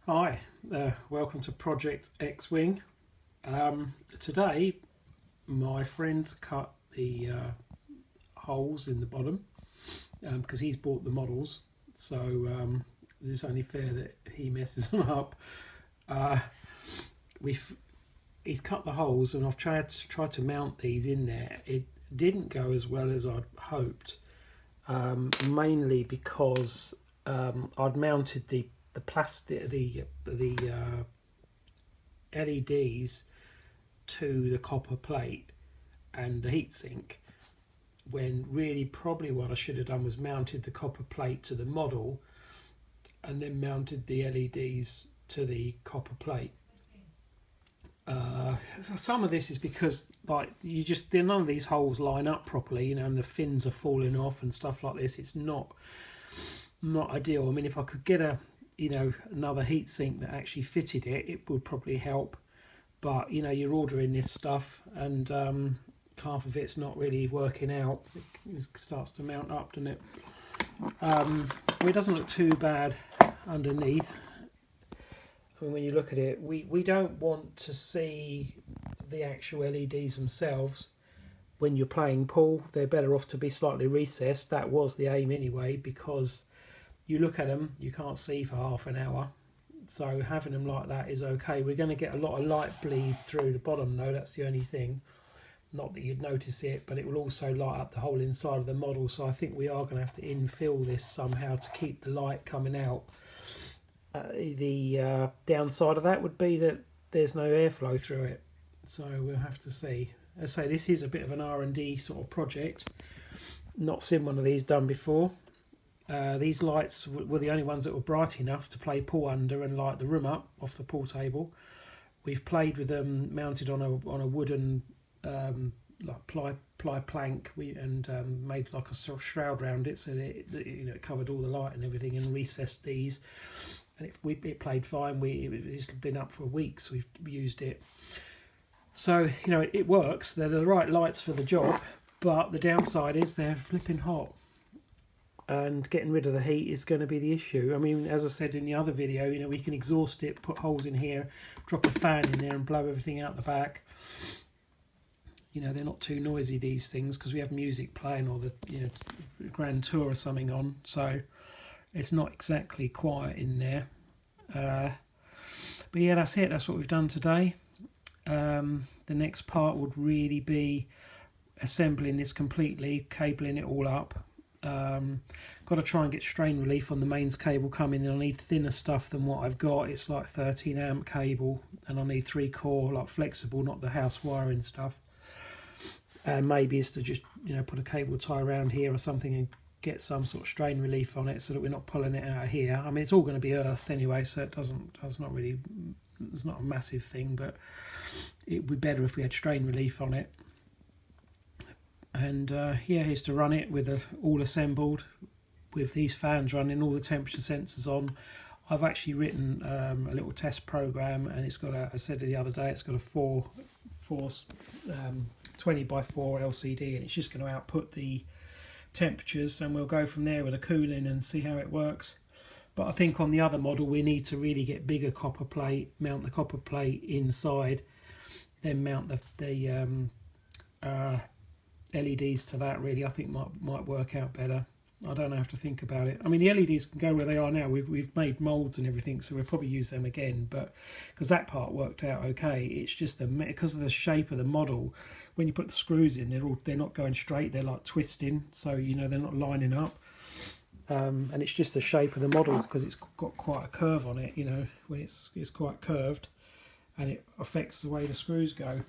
Hi, welcome to Project X-Wing. Today my friend cut the holes in the bottom because he's bought the models, so it's only fair that he messes them up. He's cut the holes and I've tried to mount these in there. It didn't go as well as I'd hoped, mainly because I'd mounted the plastic, the LEDs to the copper plate and the heatsink, when really probably what I should have done was mounted the copper plate to the model and then mounted the LEDs to the copper plate. Some of this is because none of these holes line up properly, and the fins are falling off and stuff like this. It's not ideal. I mean, if I could get another heatsink that actually fitted it, it would probably help. But you're ordering this stuff and half of it's not really working out. It starts to mount up, doesn't it? It doesn't look too bad underneath. I mean, when you look at it, we don't want to see the actual LEDs themselves when you're playing pool. They're better off to be slightly recessed. That was the aim anyway, because you look at them, you can't see for half an hour. So having them like that is okay. We're going to get a lot of light bleed through the bottom though, that's the only thing. Not that you'd notice it, but it will also light up the whole inside of the model. So I think we are going to have to infill this somehow to keep the light coming out. The downside of that would be that there's no airflow through it. So we'll have to see. As I say, this is a bit of an R&D sort of project. Not seen one of these done before. These lights were the only ones that were bright enough to play pool under and light the room up off the pool table. We've played with them mounted on a wooden like ply plank, and made like a sort of shroud around it, so that it covered all the light and everything, and recessed these, and it played fine. It's been up for weeks. We've used it, so it works. They're the right lights for the job, but the downside is they're flipping hot. And getting rid of the heat is going to be the issue. I mean, as I said in the other video, we can exhaust it, put holes in here, drop a fan in there and blow everything out the back. They're not too noisy, these things, because we have music playing or the Grand Tour or something on, so it's not exactly quiet in there. But yeah, that's it. That's what we've done today. The next part would really be assembling this completely, cabling it all up. Got to try and get strain relief on the mains cable coming in. I need thinner stuff than what I've got. It's like 13 amp cable, and I need 3-core, like flexible, not the house wiring stuff. And maybe is to just put a cable tie around here or something and get some sort of strain relief on it, so that we're not pulling it out of here. I mean, it's all going to be earthed anyway, so it's not a massive thing, but it would be better if we had strain relief on it. And yeah, here's to run it with all assembled, with these fans running, all the temperature sensors on. I've actually written a little test program, and it's got I said the other day, it's got a 20 by 4 LCD, and it's just going to output the temperatures, and we'll go from there with a cooling and see how it works. But I think on the other model we need to really get bigger copper plate, mount the copper plate inside, then mount the LEDs to that. Really, I think might work out better. I don't have to think about it. I mean, the LEDs can go where they are now. We've made moulds and everything, so we'll probably use them again. But because that part worked out okay, it's just because of the shape of the model. When you put the screws in, they're not going straight. They're like twisting, so they're not lining up. And it's just the shape of the model, because it's got quite a curve on it. When it's quite curved, and it affects the way the screws go.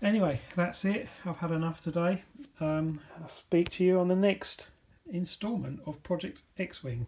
Anyway, that's it. I've had enough today. I'll speak to you on the next instalment of Project X-Wing.